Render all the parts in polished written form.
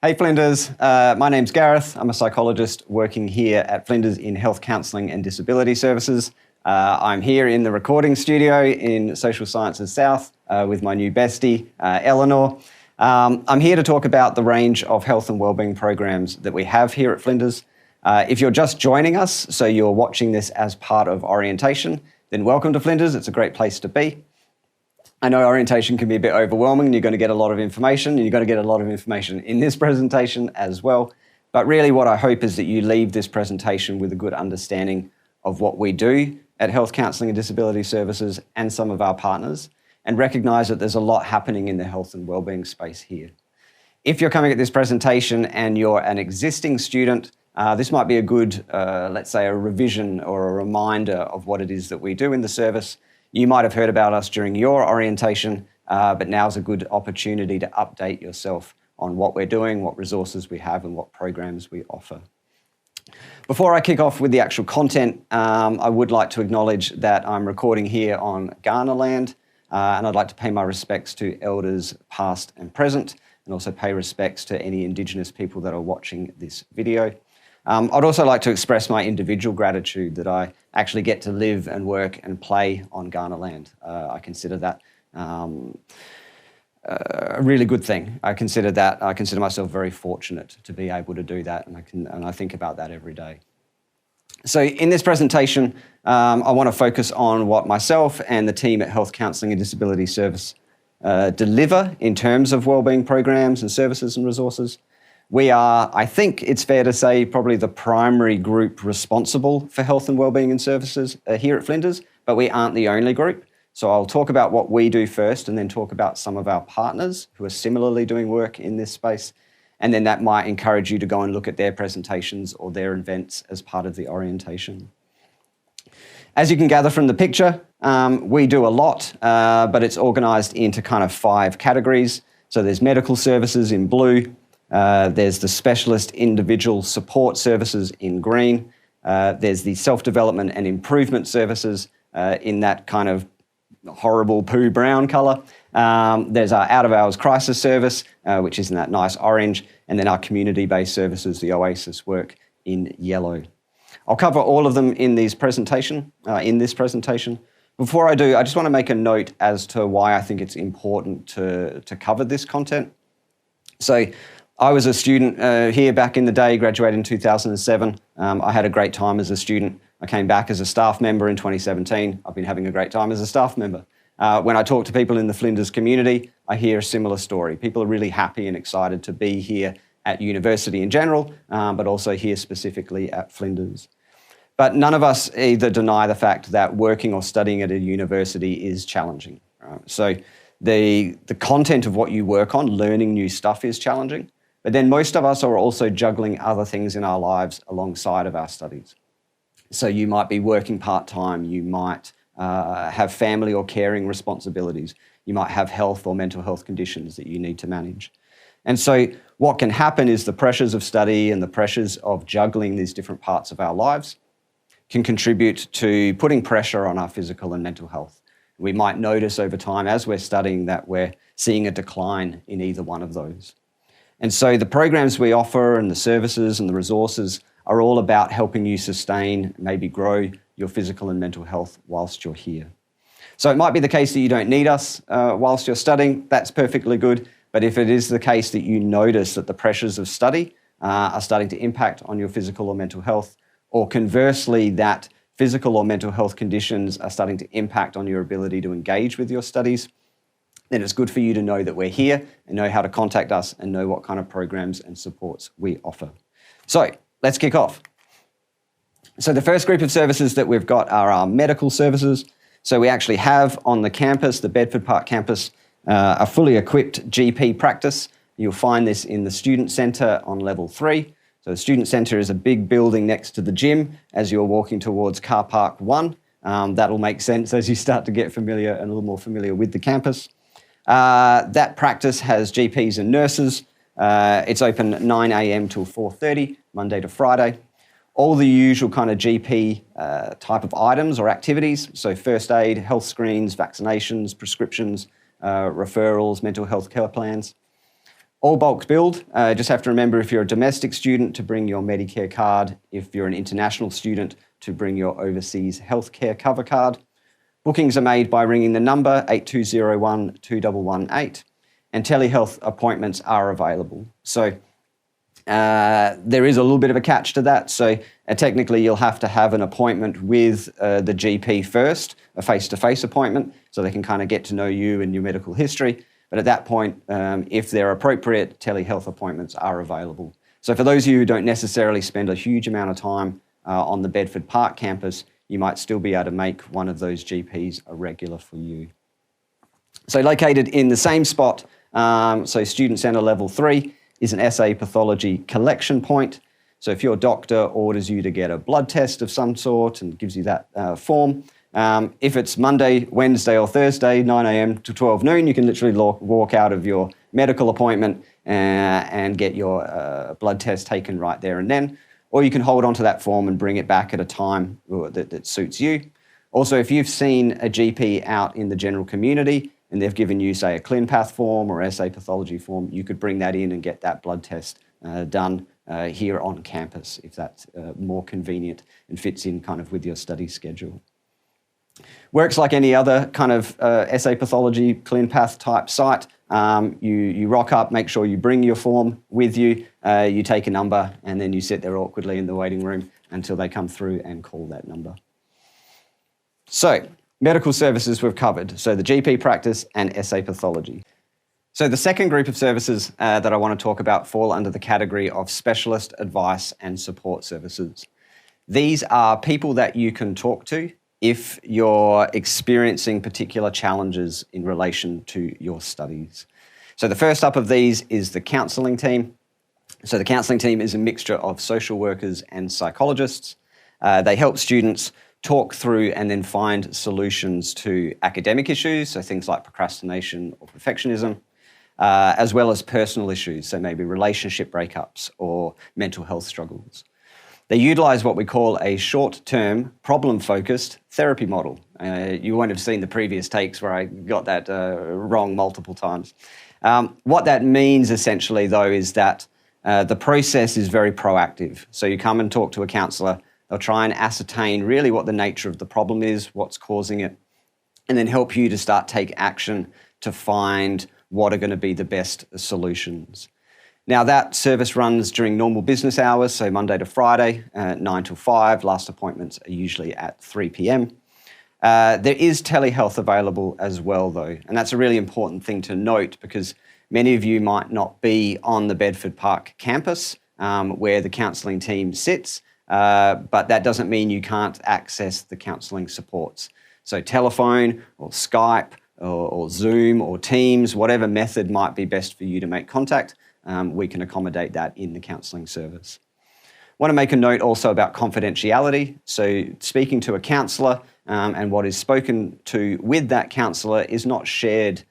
Hey Flinders, my name's Gareth. I'm a psychologist working here at Flinders in Health Counselling and Disability Services. I'm here in the recording studio in Social Sciences South with my new bestie, Eleanor. I'm here to talk about the range of health and wellbeing programs that we have here at Flinders. If you're just joining us, so you're watching this as part of orientation, then welcome to Flinders. It's a great place to be. I know orientation can be a bit overwhelming and you're going to get a lot of information, and you're going to get a lot of information in this presentation as well. But really what I hope is that you leave this presentation with a good understanding of what we do at Health Counselling and Disability Services and some of our partners, and recognise that there's a lot happening in the health and wellbeing space here. If you're coming at this presentation and you're an existing student, this might be a good, let's say, a revision or a reminder of what it is that we do in the service. You might have heard about us during your orientation, but now's a good opportunity to update yourself on what we're doing, what resources we have, and what programs we offer. Before I kick off with the actual content, I would like to acknowledge that I'm recording here on Kaurna land, and I'd like to pay my respects to elders past and present, and also pay respects to any Indigenous people that are watching this video. I'd also like to express my individual gratitude that I actually get to live and work and play on Kaurna land. I consider that a really good thing. I consider myself very fortunate to be able to do that, and I think about that every day. So in this presentation, I want to focus on what myself and the team at Health Counselling and Disability Service deliver in terms of wellbeing programs and services and resources. We are, I think it's fair to say, probably the primary group responsible for health and wellbeing and services here at Flinders, but we aren't the only group. So I'll talk about what we do first and then talk about some of our partners who are similarly doing work in this space. And then that might encourage you to go and look at their presentations or their events as part of the orientation. As you can gather from the picture, we do a lot, but it's organised into kind of 5 categories. So there's medical services in blue. There's the specialist individual support services in green. There's the self-development and improvement services in that kind of horrible poo brown colour. There's our out-of-hours crisis service, which is in that nice orange, and then our community-based services, the Oasis work, in yellow. I'll cover all of them in this presentation. Before I do, I just want to make a note as to why I think it's important to cover this content. So I was a student here back in the day, graduated in 2007. I had a great time as a student. I came back as a staff member in 2017. I've been having a great time as a staff member. When I talk to people in the Flinders community, I hear a similar story. People are really happy and excited to be here at university in general, but also here specifically at Flinders. But none of us either deny the fact that working or studying at a university is challenging. So the content of what you work on, learning new stuff, is challenging. But then most of us are also juggling other things in our lives alongside of our studies. So you might be working part-time, you might have family or caring responsibilities, you might have health or mental health conditions that you need to manage. And so what can happen is the pressures of study and the pressures of juggling these different parts of our lives can contribute to putting pressure on our physical and mental health. We might notice over time as we're studying that we're seeing a decline in either one of those. And so the programs we offer and the services and the resources are all about helping you sustain, maybe grow your physical and mental health whilst you're here. So it might be the case that you don't need us whilst you're studying. That's perfectly good. But if it is the case that you notice that the pressures of study are starting to impact on your physical or mental health, or conversely, that physical or mental health conditions are starting to impact on your ability to engage with your studies, then it's good for you to know that we're here and know how to contact us and know what kind of programs and supports we offer. So let's kick off. So the first group of services that we've got are our medical services. So we actually have on the campus, the Bedford Park campus, a fully equipped GP practice. You'll find this in the Student Centre on level 3. So the Student Centre is a big building next to the gym as you're walking towards Car Park 1. That'll make sense as you start to get familiar and a little more familiar with the campus. That practice has GPs and nurses. It's open 9 a.m. till 4:30, Monday to Friday. All the usual kind of GP type of items or activities, so first aid, health screens, vaccinations, prescriptions, referrals, mental health care plans. All bulk billed. Just have to remember, if you're a domestic student, to bring your Medicare card. If you're an international student, to bring your overseas healthcare cover card. Bookings are made by ringing the number 8201 2118, and telehealth appointments are available. So there is a little bit of a catch to that. So technically you'll have to have an appointment with the GP first, a face-to-face appointment, so they can kind of get to know you and your medical history. But at that point, if they're appropriate, telehealth appointments are available. So for those of you who don't necessarily spend a huge amount of time on the Bedford Park campus, you might still be able to make one of those GPs a regular for you. So located in the same spot, so Student Centre Level 3 is an SA pathology collection point. So if your doctor orders you to get a blood test of some sort and gives you that form, if it's Monday, Wednesday or Thursday, 9 a.m. to 12 noon, you can literally walk out of your medical appointment and get your blood test taken right there and then. Or you can hold onto that form and bring it back at a time that suits you. Also, if you've seen a GP out in the general community and they've given you, say, a ClinPath form or SA pathology form, you could bring that in and get that blood test done here on campus if that's more convenient and fits in kind of with your study schedule. Works like any other kind of SA pathology, ClinPath type site. You rock up, make sure you bring your form with you, you take a number, and then you sit there awkwardly in the waiting room until they come through and call that number. So, medical services we've covered. So the GP practice and SA pathology. So the second group of services that I want to talk about fall under the category of specialist advice and support services. These are people that you can talk to if you're experiencing particular challenges in relation to your studies. So the first up of these is the counselling team. So the counselling team is a mixture of social workers and psychologists. They help students talk through and then find solutions to academic issues, so things like procrastination or perfectionism, as well as personal issues, so maybe relationship breakups or mental health struggles. They utilise what we call a short-term, problem-focused therapy model. You won't have seen the previous takes where I got that wrong multiple times. What that means essentially, though, is that the process is very proactive. So you come and talk to a counsellor, they'll try and ascertain really what the nature of the problem is, what's causing it, and then help you to start take action to find what are going to be the best solutions. Now, that service runs during normal business hours, so Monday to Friday, 9 till 5. Last appointments are usually at 3 p.m. There is telehealth available as well, though, and that's a really important thing to note because many of you might not be on the Bedford Park campus where the counselling team sits, but that doesn't mean you can't access the counselling supports. So telephone or Skype or Zoom or Teams, whatever method might be best for you to make contact, we can accommodate that in the counselling service. I want to make a note also about confidentiality. So speaking to a counsellor and what is spoken to with that counsellor is not shared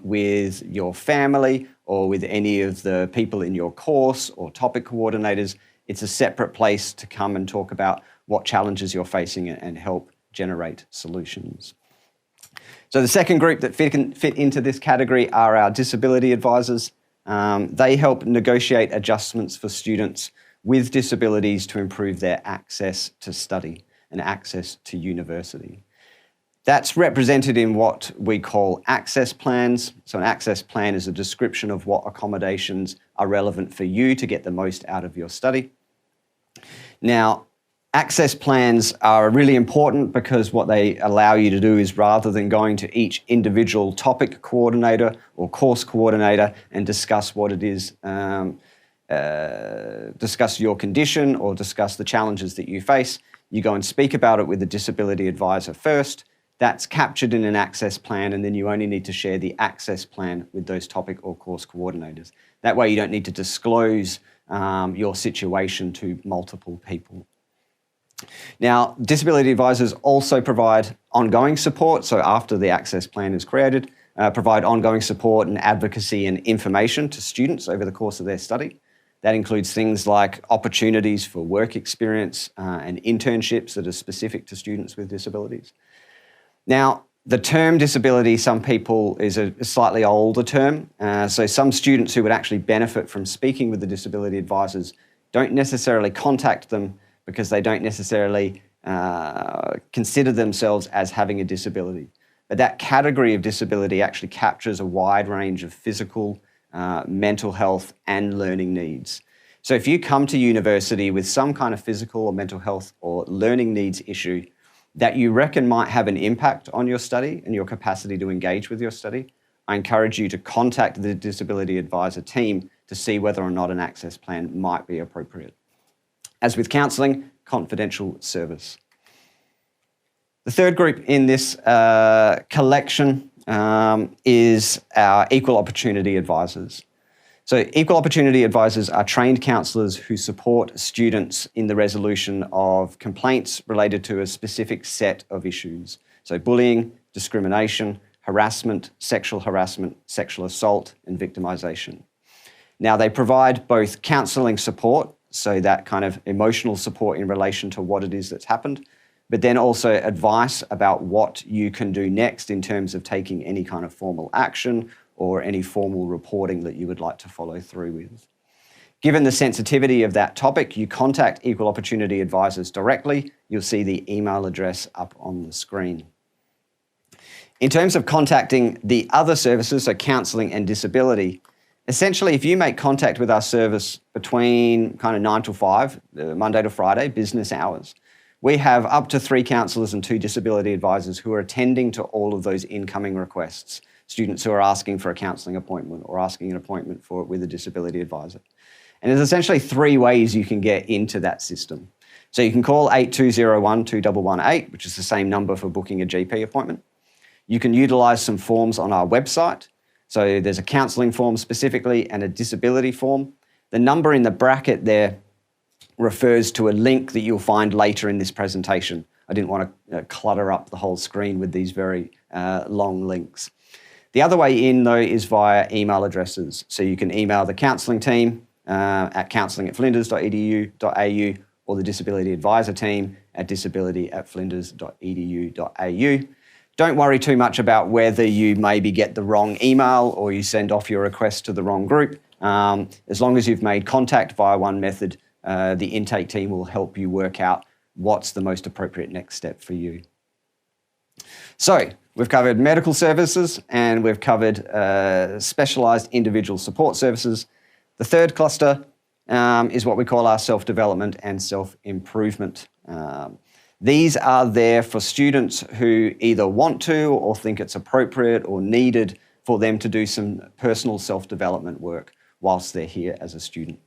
with your family or with any of the people in your course or topic coordinators. It's a separate place to come and talk about what challenges you're facing and help generate solutions. So the second group that fit into this category are our disability advisors. They help negotiate adjustments for students with disabilities to improve their access to study and access to university. That's represented in what we call access plans. So an access plan is a description of what accommodations are relevant for you to get the most out of your study. Now, access plans are really important because what they allow you to do is, rather than going to each individual topic coordinator or course coordinator and discuss what it is, discuss your condition or discuss the challenges that you face, you go and speak about it with the disability advisor first. That's captured in an access plan, and then you only need to share the access plan with those topic or course coordinators. That way you don't need to disclose your situation to multiple people. Now, disability advisors also provide ongoing support. So after the access plan is created, provide ongoing support and advocacy and information to students over the course of their study. That includes things like opportunities for work experience and internships that are specific to students with disabilities. Now, The term disability, some people, is a slightly older term. So some students who would actually benefit from speaking with the disability advisors don't necessarily contact them because they don't necessarily consider themselves as having a disability. But that category of disability actually captures a wide range of physical, mental health and learning needs. So if you come to university with some kind of physical or mental health or learning needs issue that you reckon might have an impact on your study and your capacity to engage with your study, I encourage you to contact the disability advisor team to see whether or not an access plan might be appropriate. As with counselling, confidential service. The third group in this collection is our equal opportunity advisors. So equal opportunity advisors are trained counsellors who support students in the resolution of complaints related to a specific set of issues. So bullying, discrimination, harassment, sexual assault, and victimisation. Now, they provide both counselling support, so that kind of emotional support in relation to what it is that's happened, but then also advice about what you can do next in terms of taking any kind of formal action or any formal reporting that you would like to follow through with. Given the sensitivity of that topic, you contact equal opportunity advisors directly. You'll see the email address up on the screen. In terms of contacting the other services, so counselling and disability, essentially if you make contact with our service between kind of 9 to 5, Monday to Friday, business hours, we have up to 3 counsellors and 2 disability advisors who are attending to all of those incoming requests. Students who are asking for a counselling appointment or asking an appointment with a disability advisor. And there's essentially 3 ways you can get into that system. So you can call 8201 2118, which is the same number for booking a GP appointment. You can utilise some forms on our website. So there's a counselling form specifically and a disability form. The number in the bracket there refers to a link that you'll find later in this presentation. I didn't want to clutter up the whole screen with these very long links. The other way in, though, is via email addresses. So you can email the counselling team at counselling@flinders.edu.au or the disability advisor team at disability@flinders.edu.au. Don't worry too much about whether you maybe get the wrong email or you send off your request to the wrong group. As long as you've made contact via one method, the intake team will help you work out what's the most appropriate next step for you. So we've covered medical services and we've covered specialised individual support services. The third cluster is what we call our self-development and self-improvement. These are there for students who either want to or think it's appropriate or needed for them to do some personal self-development work whilst they're here as a student.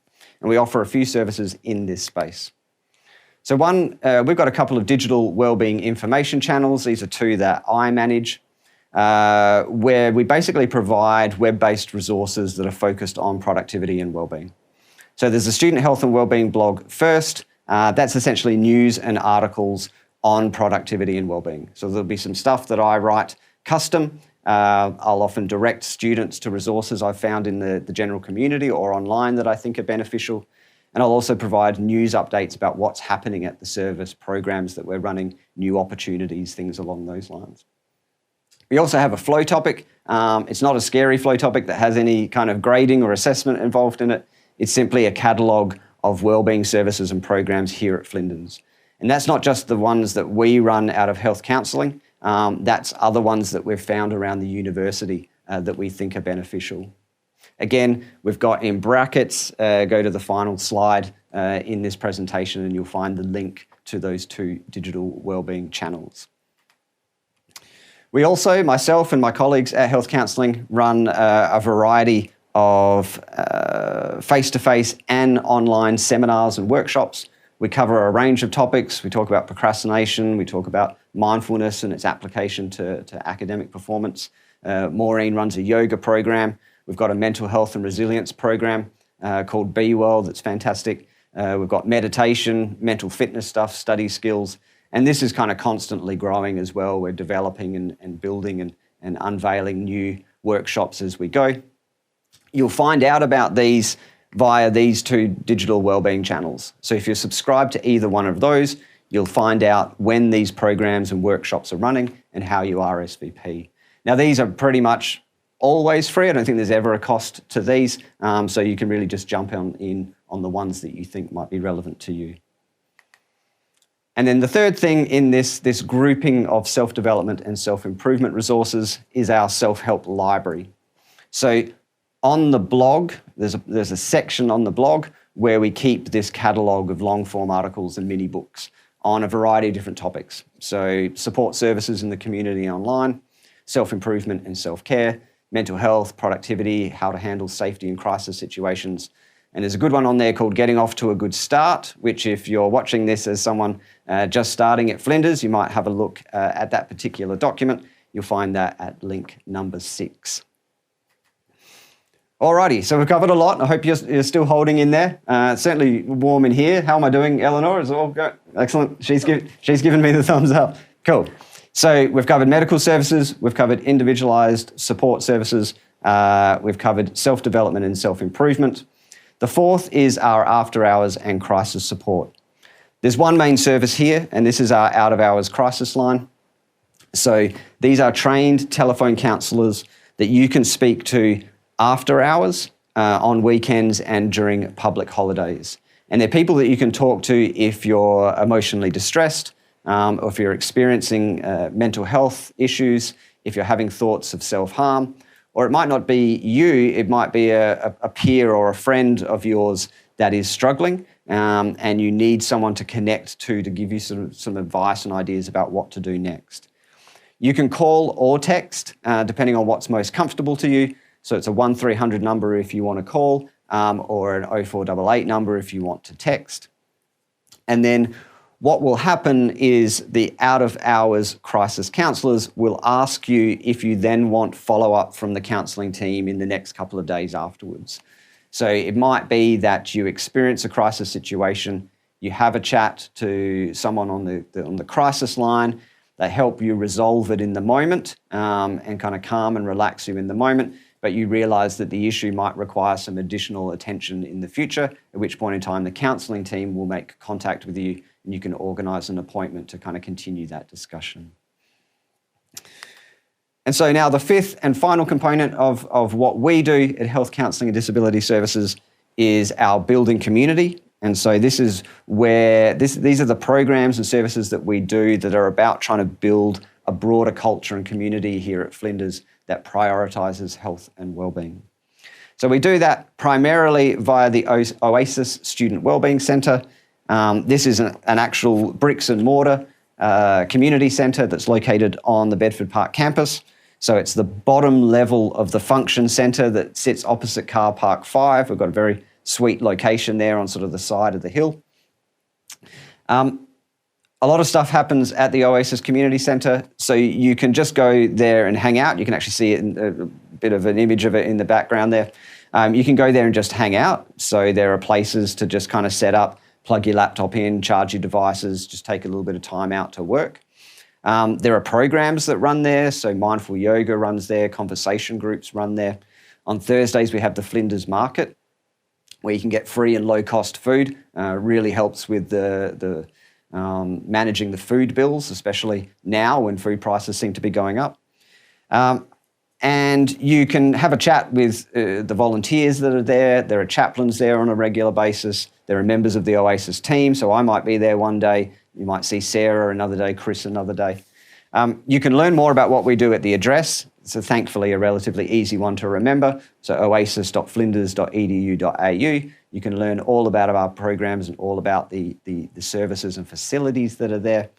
And we offer a few services in this space. So one, we've got a couple of digital wellbeing information channels. These are 2 that I manage, where we basically provide web-based resources that are focused on productivity and wellbeing. So there's a student health and wellbeing blog first. That's essentially news and articles on productivity and wellbeing. So there'll be some stuff that I write custom. I'll often direct students to resources I've found in the general community or online that I think are beneficial. And I'll also provide news updates about what's happening at the service, programs that we're running, new opportunities, things along those lines. We also have a flow topic. It's not a scary flow topic that has any kind of grading or assessment involved in it. It's simply a catalogue of wellbeing services and programs here at Flinders. And that's not just the ones that we run out of health counselling. That's other ones that we've found around the university that we think are beneficial. Again, we've got in brackets, go to the final slide in this presentation and you'll find the link to those 2 digital wellbeing channels. We also, myself and my colleagues at Health Counselling, run a variety of face-to-face and online seminars and workshops. We cover a range of topics. We talk about procrastination, we talk about mindfulness and its application to academic performance. Maureen runs a yoga program. We've got a mental health and resilience program called Be Well that's fantastic. We've got meditation, mental fitness stuff, study skills, and this is kind of constantly growing as well. We're developing and building and unveiling new workshops as we go. You'll find out about these via these 2 digital wellbeing channels. So if you're subscribed to either one of those, you'll find out when these programs and workshops are running and how you RSVP. Now, these are pretty much always free. I don't think there's ever a cost to these, so you can really just jump in on the ones that you think might be relevant to you. And then the third thing in this grouping of self-development and self-improvement resources is our self-help library. So on the blog, there's a section on the blog where we keep this catalogue of long-form articles and mini-books on a variety of different topics. So support services in the community online, self-improvement and self-care, mental health, productivity, how to handle safety in crisis situations. And there's a good one on there called Getting Off to a Good Start, which if you're watching this as someone just starting at Flinders, you might have a look at that particular document. You'll find that at link number 6. Alrighty, so we've covered a lot. I hope you're still holding in there. It's certainly warm in here. How am I doing, Eleanor? Is it all good? Excellent. She's given me the thumbs up. Cool. So we've covered medical services. We've covered individualised support services. We've covered self-development and self-improvement. The fourth is our after-hours and crisis support. There's one main service here, and this is our out-of-hours crisis line. So these are trained telephone counsellors that you can speak to after hours, on weekends and during public holidays. And they're people that you can talk to if you're emotionally distressed, or if you're experiencing mental health issues, if you're having thoughts of self-harm, or it might not be you, it might be a peer or a friend of yours that is struggling, and you need someone to connect to give you some advice and ideas about what to do next. You can call or text, depending on what's most comfortable to you. So it's a 1300 number if you want to call, or an 0488 number if you want to text. And then what will happen is the out-of-hours crisis counsellors will ask you if you then want follow-up from the counselling team in the next couple of days afterwards. So it might be that you experience a crisis situation, you have a chat to someone on the crisis line, they help you resolve it in the moment, and kind of calm and relax you in the moment, but you realise that the issue might require some additional attention in the future, at which point in time the counselling team will make contact with you and you can organise an appointment to kind of continue that discussion. And so now the fifth and final component of what we do at Health Counselling and Disability Services is our building community. And so this is where, these are the programs and services that we do that are about trying to build a broader culture and community here at Flinders that prioritises health and wellbeing. So we do that primarily via the Oasis Student Wellbeing Centre. This is an actual bricks and mortar community centre that's located on the Bedford Park campus. So it's the bottom level of the function centre that sits opposite Car Park 5. We've got a very sweet location there on sort of the side of the hill. A lot of stuff happens at the Oasis Community Centre, so you can just go there and hang out. You can actually see it in a bit of an image of it in the background there. You can go there and just hang out. So there are places to just kind of set up, plug your laptop in, charge your devices, just take a little bit of time out to work. There are programs that run there, so mindful yoga runs there, conversation groups run there. On Thursdays, we have the Flinders Market, where you can get free and low-cost food. Really helps with the managing the food bills, especially now when food prices seem to be going up. And you can have a chat with the volunteers that are there. There are chaplains there on a regular basis. There are members of the Oasis team, so I might be there one day. You might see Sarah another day, Chris another day. You can learn more about what we do at the address. It's thankfully a relatively easy one to remember. So oasis.flinders.edu.au. You can learn all about our programs and all about the services and facilities that are there.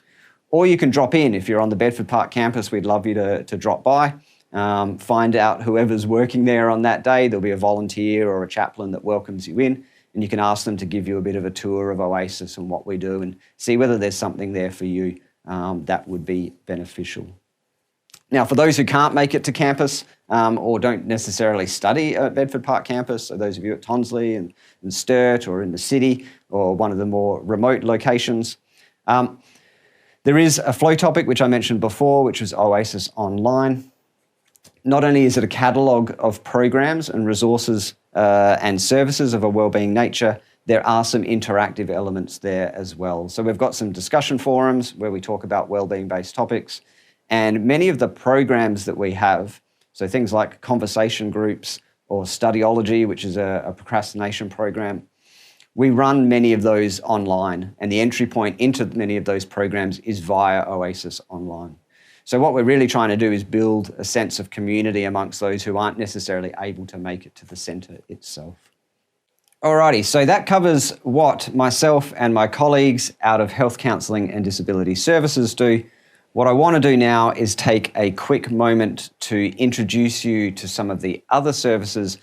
Or you can drop in. If you're on the Bedford Park campus, we'd love you to drop by. Find out whoever's working there on that day. There'll be a volunteer or a chaplain that welcomes you in, and you can ask them to give you a bit of a tour of Oasis and what we do and see whether there's something there for you that would be beneficial. Now, for those who can't make it to campus or don't necessarily study at Bedford Park campus, so those of you at Tonsley and Sturt or in the city or one of the more remote locations, there is a flow topic, which I mentioned before, which was Oasis Online. Not only is it a catalogue of programs and resources and services of a wellbeing nature, there are some interactive elements there as well. So we've got some discussion forums where we talk about wellbeing-based topics, and many of the programs that we have, so things like conversation groups or Studyology, which is a procrastination program, we run many of those online, and the entry point into many of those programs is via Oasis Online. So what we're really trying to do is build a sense of community amongst those who aren't necessarily able to make it to the centre itself. Alrighty, so that covers what myself and my colleagues out of Health Counselling and Disability Services do. What I want to do now is take a quick moment to introduce you to some of the other services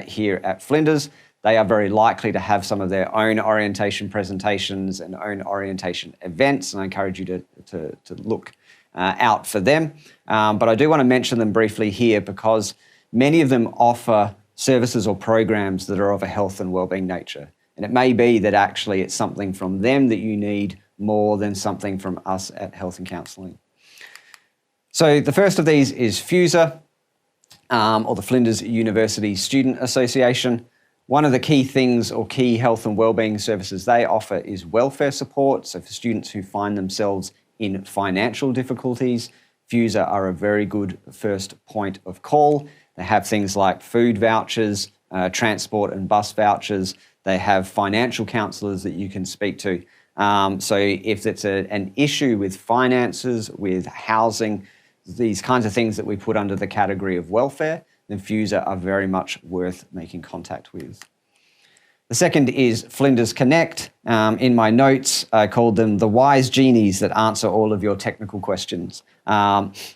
here at Flinders. They are very likely to have some of their own orientation presentations and own orientation events, and I encourage you to look out for them. But I do want to mention them briefly here because many of them offer services or programs that are of a health and wellbeing nature. And it may be that actually it's something from them that you need more than something from us at Health and Counselling. So the first of these is FUSA, or the Flinders University Student Association. One of the key things or key health and wellbeing services they offer is welfare support. So for students who find themselves in financial difficulties, FUSA are a very good first point of call. They have things like food vouchers, transport and bus vouchers. They have financial counsellors that you can speak to. So if it's an issue with finances, with housing, these kinds of things that we put under the category of welfare, then FUSA are very much worth making contact with. The second is Flinders Connect. In my notes, I called them the wise genies that answer all of your technical questions.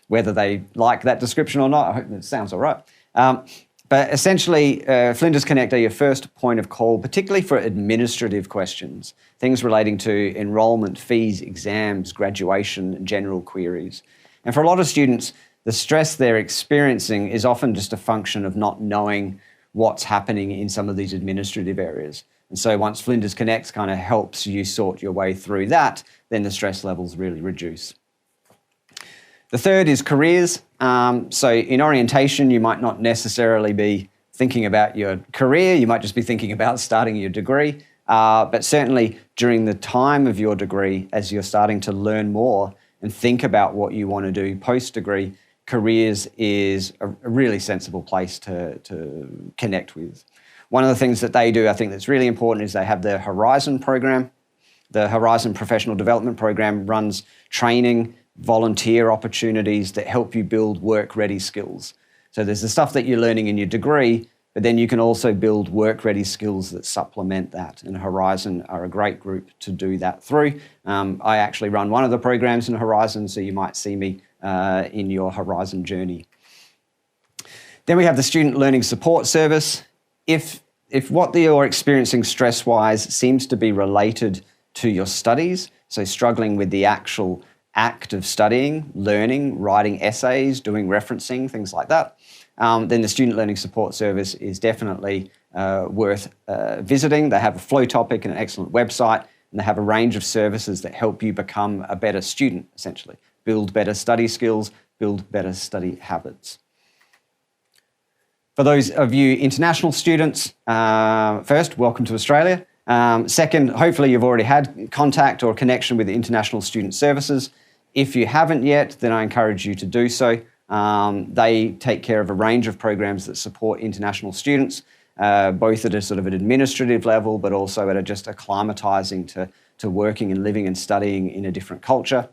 Whether they like that description or not, I hope it sounds all right. But essentially, Flinders Connect are your first point of call, particularly for administrative questions, things relating to enrolment, fees, exams, graduation, and general queries. And for a lot of students, the stress they're experiencing is often just a function of not knowing what's happening in some of these administrative areas. And so once Flinders Connect kind of helps you sort your way through that, then the stress levels really reduce. The third is careers. So in orientation, you might not necessarily be thinking about your career, you might just be thinking about starting your degree. But certainly during the time of your degree, as you're starting to learn more and think about what you want to do post-degree, careers is a really sensible place to connect with. One of the things that they do, I think that's really important, is they have their Horizon program. The Horizon Professional Development Program runs training, volunteer opportunities that help you build work-ready skills. So there's the stuff that you're learning in your degree, but then you can also build work-ready skills that supplement that, and Horizon are a great group to do that through. I actually run one of the programs in Horizon, so you might see me in your Horizon journey. Then we have the Student Learning Support Service. If what you're experiencing stress-wise seems to be related to your studies, so struggling with the actual act of studying, learning, writing essays, doing referencing, things like that, then the Student Learning Support Service is definitely worth visiting. They have a flow topic and an excellent website, and they have a range of services that help you become a better student, essentially. Build better study skills, build better study habits. For those of you international students, first, welcome to Australia. Second, hopefully you've already had contact or connection with the International Student Services. If you haven't yet, then I encourage you to do so. They take care of a range of programs that support international students, both at a sort of an administrative level, but also at just acclimatizing to working and living and studying in a different culture.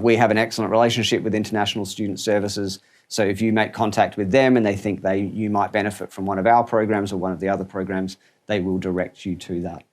We have an excellent relationship with International Student Services, so if you make contact with them and they think you might benefit from one of our programs or one of the other programs, they will direct you to that.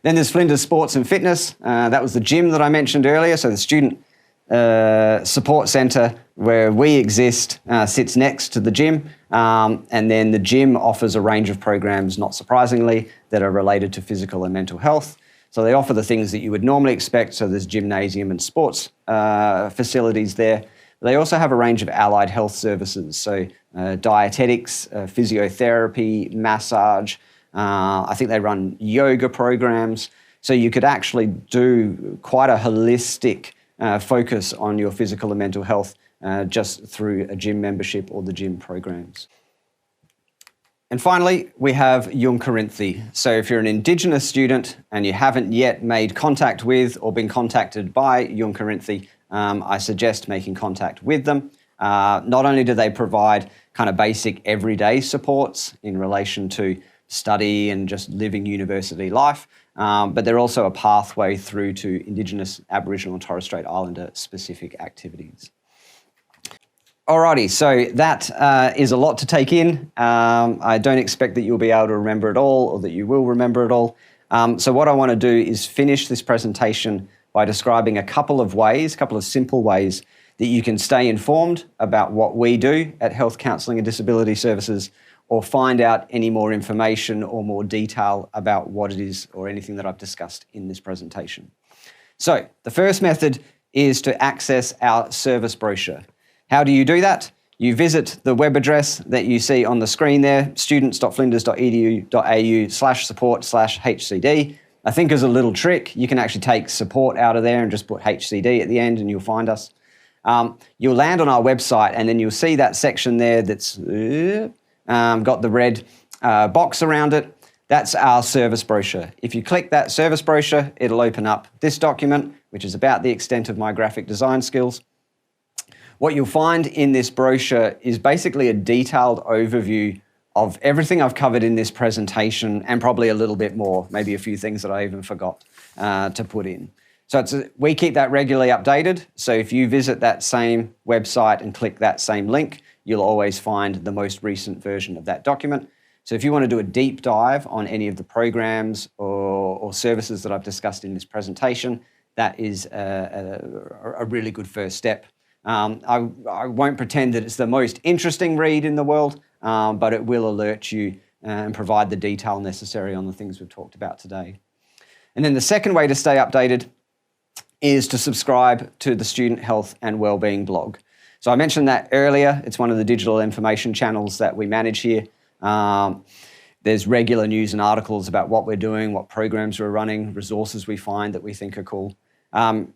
Then there's Flinders Sports and Fitness. That was the gym that I mentioned earlier, so the Student Support Centre where we exist sits next to the gym, and then the gym offers a range of programs, not surprisingly, that are related to physical and mental health. So they offer the things that you would normally expect, so there's gymnasium and sports facilities there. They also have a range of allied health services, so dietetics, physiotherapy, massage. I think they run yoga programs. So you could actually do quite a holistic focus on your physical and mental health just through a gym membership or the gym programs. And finally, we have Untitled. So if you're an Indigenous student and you haven't yet made contact with or been contacted by Untitled, I suggest making contact with them. Not only do they provide kind of basic everyday supports in relation to study and just living university life, but they're also a pathway through to Indigenous, Aboriginal and Torres Strait Islander specific activities. Alrighty, so that is a lot to take in. I don't expect that you'll be able to remember it all or that you will remember it all. So what I want to do is finish this presentation by describing a couple of simple ways that you can stay informed about what we do at Health Counselling and Disability Services, or find out any more information or more detail about what it is or anything that I've discussed in this presentation. So the first method is to access our service brochure. How do you do that? You visit the web address that you see on the screen there, students.flinders.edu.au/support/HCD. I think as a little trick, you can actually take support out of there and just put HCD at the end and you'll find us. You'll land on our website and then you'll see that section there that's got the red box around it. That's our service brochure. If you click that service brochure, it'll open up this document, which is about the extent of my graphic design skills. What you'll find in this brochure is basically a detailed overview of everything I've covered in this presentation and probably a little bit more, maybe a few things that I even forgot to put in. So we keep that regularly updated. So if you visit that same website and click that same link, you'll always find the most recent version of that document. So if you want to do a deep dive on any of the programs or services that I've discussed in this presentation, that is a really good first step. I won't pretend that it's the most interesting read in the world, but it will alert you and provide the detail necessary on the things we've talked about today. And then the second way to stay updated is to subscribe to the Student Health and Wellbeing blog. So I mentioned that earlier. It's one of the digital information channels that we manage here. There's regular news and articles about what we're doing, what programs we're running, resources we find that we think are cool.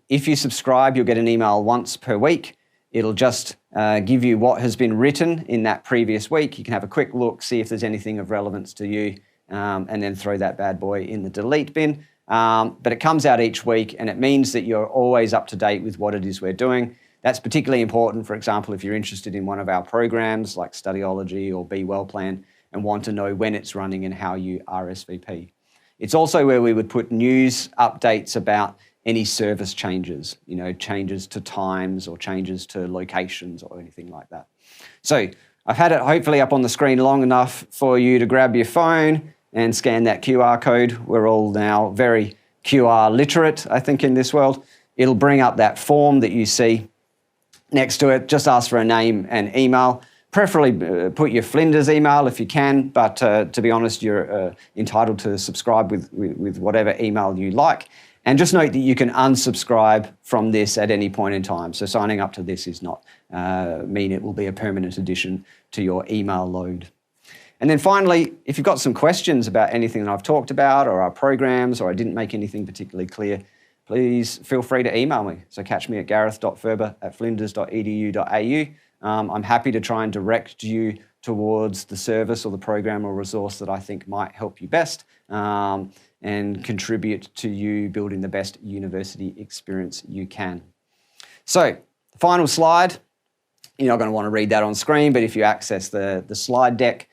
If you subscribe, you'll get an email once per week. It'll just give you what has been written in that previous week. You can have a quick look, see if there's anything of relevance to you, and then throw that bad boy in the delete bin. But it comes out each week, and it means that you're always up to date with what it is we're doing. That's particularly important, for example, if you're interested in one of our programs like Studyology or Be Well Plan and want to know when it's running and how you RSVP. It's also where we would put news updates about any service changes, changes to times or changes to locations or anything like that. So I've had it hopefully up on the screen long enough for you to grab your phone and scan that QR code. We're all now very QR literate, I think, in this world. It'll bring up that form that you see next to it. Just ask for a name and email. Preferably put your Flinders email if you can, but to be honest, you're entitled to subscribe with whatever email you like. And just note that you can unsubscribe from this at any point in time. So signing up to this does not mean it will be a permanent addition to your email load. And then finally, if you've got some questions about anything that I've talked about or our programs, or I didn't make anything particularly clear, please feel free to email me. So catch me at gareth.ferber@flinders.edu.au. I'm happy to try and direct you towards the service or the program or resource that I think might help you best and contribute to you building the best university experience you can. So, the final slide, you're not going to want to read that on screen, but if you access the slide deck,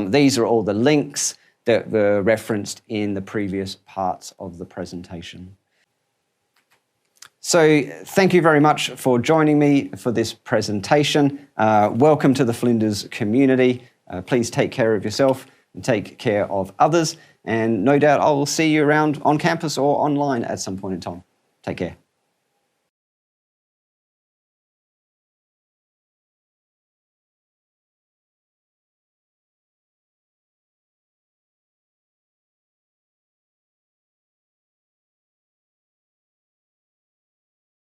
these are all the links that were referenced in the previous parts of the presentation. So thank you very much for joining me for this presentation. Welcome to the Flinders community. Please take care of yourself and take care of others. And no doubt I will see you around on campus or online at some point in time. Take care.